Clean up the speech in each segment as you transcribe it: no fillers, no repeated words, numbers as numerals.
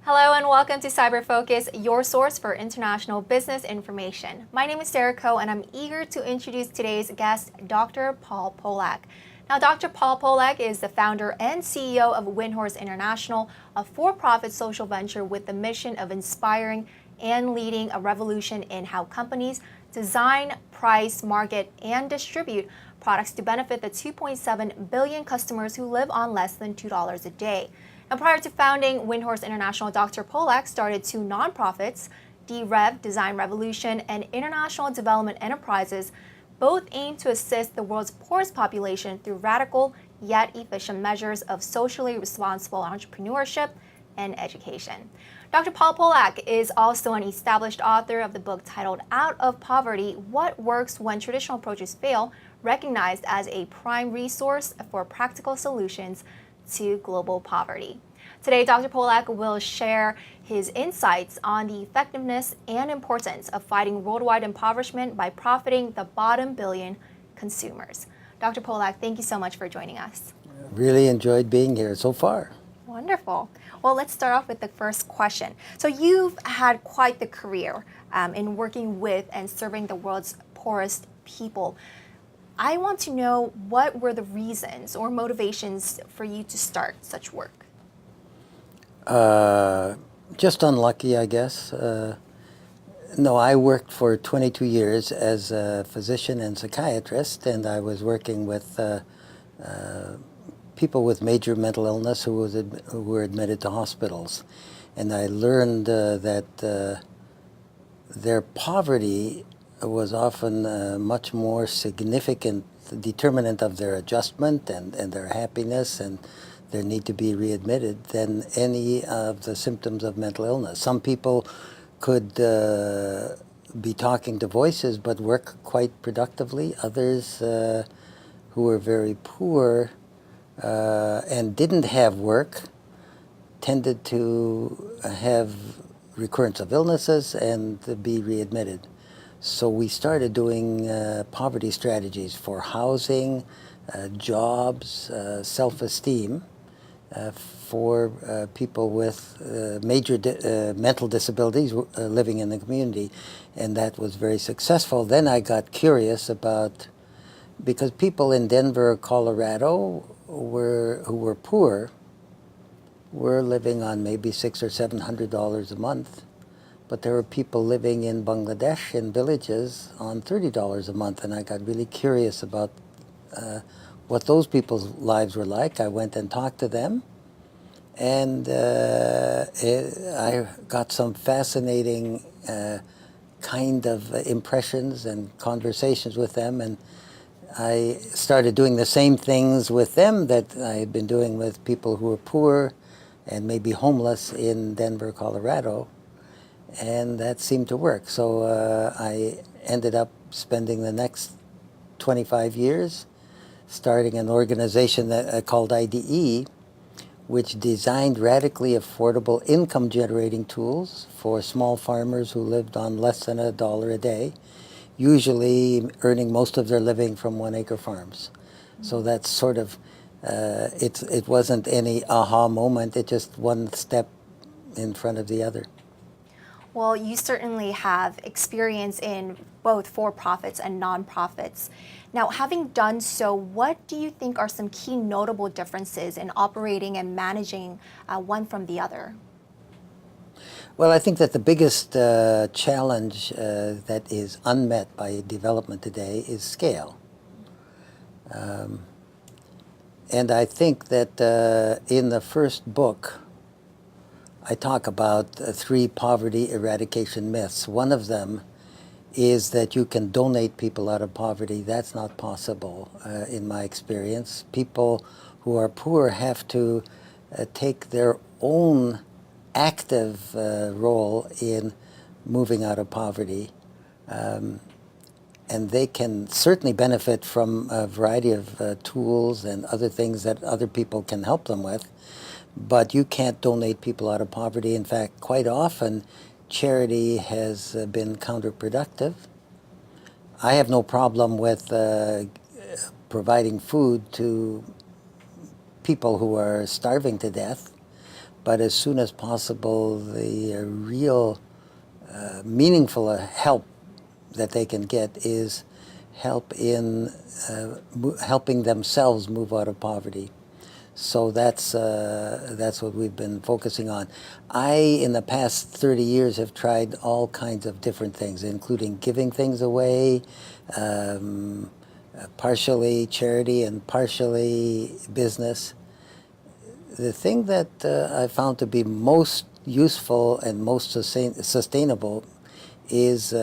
Hello and welcome to Cyber Focus, your source for international business information. My name is Sarah Koh and I'm eager to introduce today's guest, Dr. Paul Polak. Now, Dr. Paul Polak is the founder and CEO of Windhorse International, a for-profit social venture with the mission of inspiring and leading a revolution in how companies design, price, market, and distribute products to benefit the 2.7 billion customers who live on less than $2 a day. And prior to founding Windhorse International, Dr. Polak started two nonprofits, d-rev, Design Revolution, and International Development Enterprises. Both aim to assist the world's poorest population through radical yet efficient measures of socially responsible entrepreneurship and education. Dr. Paul Polak is also an established author of the book titled Out of Poverty: What Works When Traditional Approaches Fail, recognized as a prime resource for practical solutions to global poverty. Today, Dr. Polak will share his insights on the effectiveness and importance of fighting worldwide impoverishment by profiting the bottom billion consumers. Dr. Polak, thank you so much for joining us. Really enjoyed being here so far. Wonderful. Well, let's start off with the first question. So you've had quite the career in working with and serving the world's poorest people. I want to know, what were the reasons or motivations for you to start such work? Just unlucky, I guess. No, I worked for 22 years as a physician and psychiatrist, and I was working with people with major mental illness who were admitted to hospitals. And I learned that their poverty was often much more significant determinant of their adjustment and their happiness and their need to be readmitted than any of the symptoms of mental illness. Some people could be talking to voices but work quite productively. Others who were very poor and didn't have work tended to have recurrence of illnesses and to be readmitted. So we started doing poverty strategies for housing, jobs, self-esteem for people with major mental disabilities living in the community. And that was very successful. Then I got curious about, because people in Denver, Colorado who were poor were living on maybe $600 or $700 a month. But there were people living in Bangladesh in villages on $30 a month, and I got really curious about what those people's lives were like. I went and talked to them, and I got some fascinating kind of impressions and conversations with them, and I started doing the same things with them that I had been doing with people who were poor and maybe homeless in Denver, Colorado. And that seemed to work. So I ended up spending the next 25 years starting an organization called IDE, which designed radically affordable income-generating tools for small farmers who lived on less than $1 a day, usually earning most of their living from 1-acre farms. So that's sort of, it wasn't any aha moment, it just one step in front of the other. Well, you certainly have experience in both for-profits and nonprofits. Now, having done so, what do you think are some key notable differences in operating and managing one from the other? Well, I think that the biggest challenge that is unmet by development today is scale. And I think that in the first book, I talk about 3 poverty eradication myths. One of them is that you can donate people out of poverty. That's not possible in my experience. People who are poor have to take their own active role in moving out of poverty. And they can certainly benefit from a variety of tools and other things that other people can help them with. But you can't donate people out of poverty. In fact, quite often, charity has been counterproductive. I have no problem with providing food to people who are starving to death, but as soon as possible, the real meaningful help that they can get is help in helping themselves move out of poverty. So that's what we've been focusing on. In the past 30 years, have tried all kinds of different things, including giving things away, partially charity and partially business. The thing that I found to be most useful and most sustainable is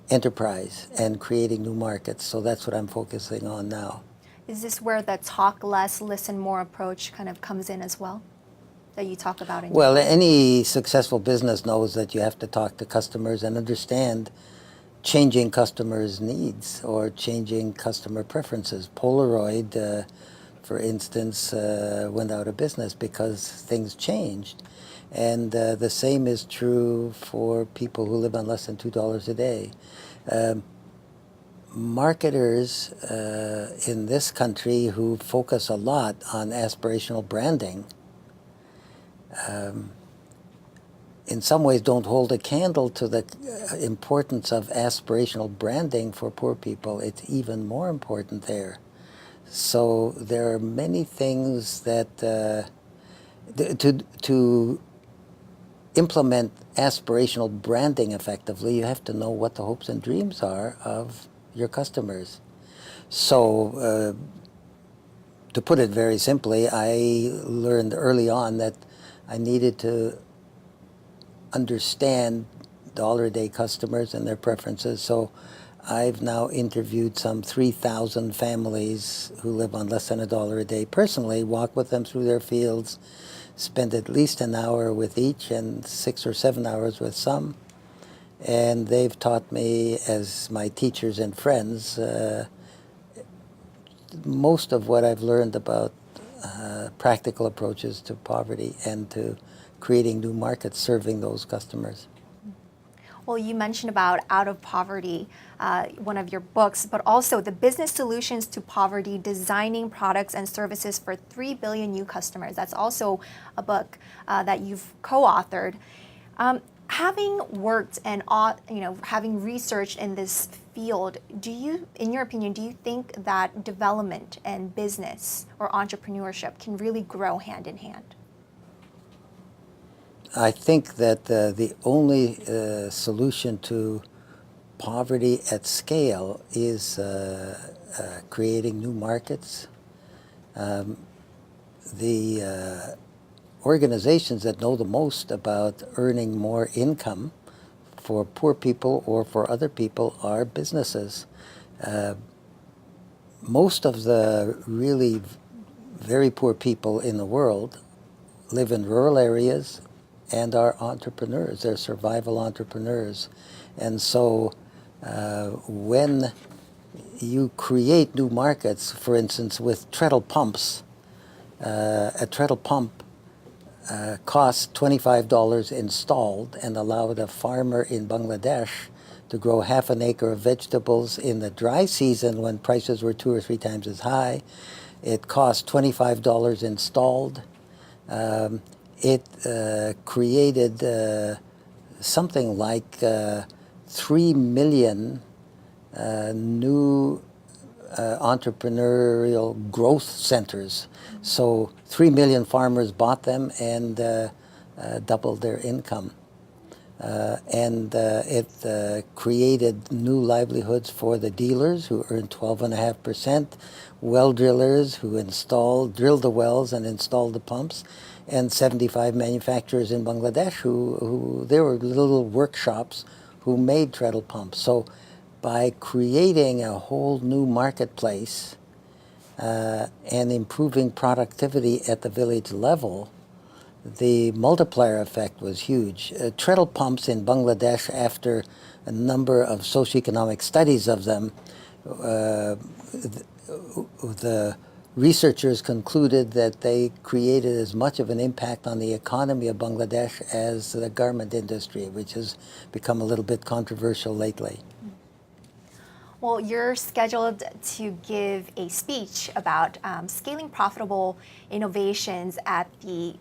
enterprise and creating new markets. So that's what I'm focusing on now. Is this where the talk less, listen more approach kind of comes in as well, that you talk about in your Well, book? any successful business knows that you have to talk to customers and understand changing customers' needs or changing customer preferences. Polaroid, for instance, went out of business because things changed. And the same is true for people who live on less than $2 a day. Marketers in this country who focus a lot on aspirational branding in some ways don't hold a candle to the importance of aspirational branding for poor people. It's even more important there. So there are many things that to implement aspirational branding effectively, you have to know what the hopes and dreams are of your customers. So to put it very simply, I learned early on that I needed to understand dollar-a-day customers and their preferences. So I've now interviewed some 3,000 families who live on less than $1 a day personally, walk with them through their fields, spend at least an hour with each and 6 or 7 hours with some. And they've taught me, as my teachers and friends, most of what I've learned about practical approaches to poverty and to creating new markets serving those customers. Well, you mentioned about Out of Poverty, one of your books, but also the Business Solutions to Poverty, Designing Products and Services for 3 Billion New Customers. That's also a book that you've co-authored. Having worked and having researched in this field, in your opinion, do you think that development and business or entrepreneurship can really grow hand in hand? I think that the only solution to poverty at scale is creating new markets. The organizations that know the most about earning more income for poor people or for other people are businesses. Most of the really very poor people in the world live in rural areas and are entrepreneurs. They're survival entrepreneurs. And so when you create new markets, for instance, with treadle pumps, a treadle pump costs $25 installed and allowed a farmer in Bangladesh to grow half an acre of vegetables in the dry season when prices were 2 or 3 times as high. It cost $25 installed. It created something like 3 million new entrepreneurial growth centers. So 3 million farmers bought them and doubled their income. It created new livelihoods for the dealers who earned 12.5%, well drillers who drilled the wells and installed the pumps, and 75 manufacturers in Bangladesh who there were little workshops who made treadle pumps. So by creating a whole new marketplace and improving productivity at the village level, the multiplier effect was huge. Treadle pumps in Bangladesh, after a number of socioeconomic studies of them, the researchers concluded that they created as much of an impact on the economy of Bangladesh as the garment industry, which has become a little bit controversial lately. Well, you're scheduled to give a speech about scaling profitable innovations at the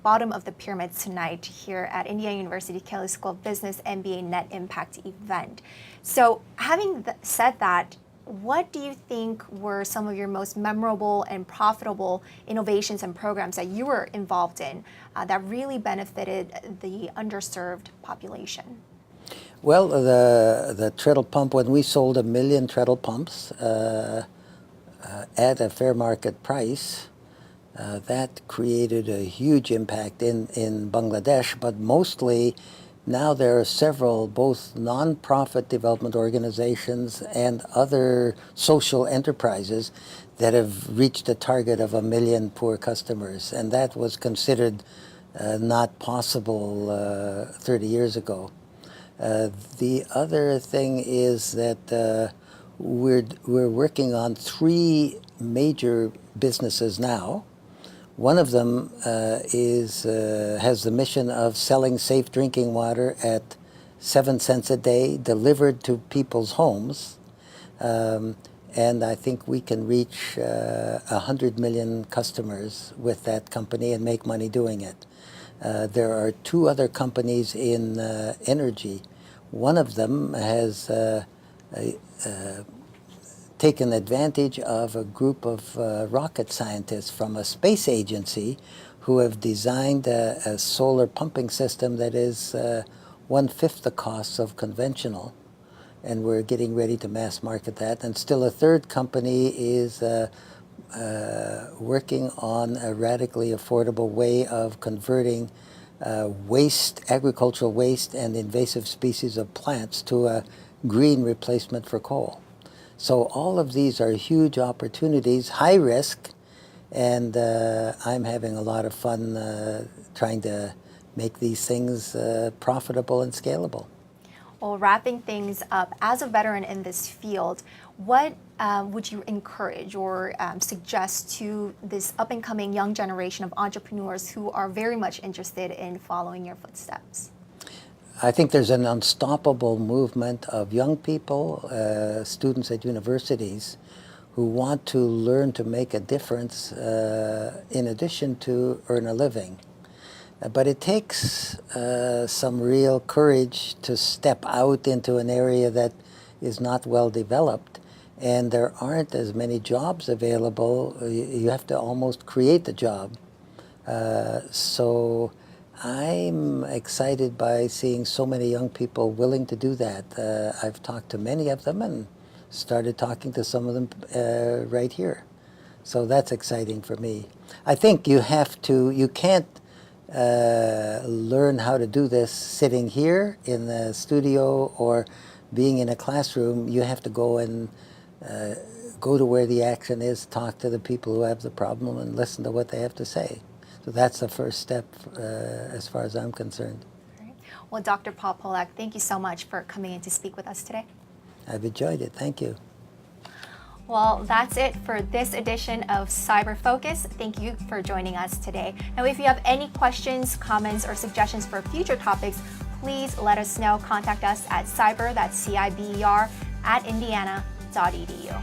bottom of the pyramid tonight here at Indiana University Kelley School of Business MBA Net Impact event. So having said that, what do you think were some of your most memorable and profitable innovations and programs that you were involved in that really benefited the underserved population? Well, the treadle pump, when we sold 1 million treadle pumps at a fair market price, that created a huge impact in Bangladesh, but mostly now there are several both non-profit development organizations and other social enterprises that have reached a target of 1 million poor customers, and that was considered not possible 30 years ago. The other thing is that we're working on 3 major businesses now. One of them has the mission of selling safe drinking water at 7 cents a day, delivered to people's homes. And I think we can reach 100 million customers with that company and make money doing it. There are 2 other companies in energy. One of them has taken advantage of a group of rocket scientists from a space agency who have designed a solar pumping system that is 1/5 the cost of conventional. And we're getting ready to mass market that. And still a third company is working on a radically affordable way of converting agricultural waste and invasive species of plants to a green replacement for coal. So all of these are huge opportunities, high risk, and I'm having a lot of fun trying to make these things profitable and scalable. Well, wrapping things up, as a veteran in this field, what would you encourage or suggest to this up-and-coming young generation of entrepreneurs who are very much interested in following your footsteps? I think there's an unstoppable movement of young people, students at universities, who want to learn to make a difference in addition to earn a living. But it takes some real courage to step out into an area that is not well developed, and there aren't as many jobs available. You have to almost create the job. So I'm excited by seeing so many young people willing to do that. I've talked to many of them and started talking to some of them right here. So that's exciting for me. I think you can't learn how to do this sitting here in the studio or being in a classroom. You have to go and go to where the action is, talk to the people who have the problem and listen to what they have to say. So that's the first step as far as I'm concerned. All right. Well, Dr. Paul Polak, thank you so much for coming in to speak with us today. I've enjoyed it. Thank you. Well, that's it for this edition of Cyber Focus. Thank you for joining us today. Now, if you have any questions, comments, or suggestions for future topics, please let us know. Contact us at cyber, that's CIBER, @indiana.edu.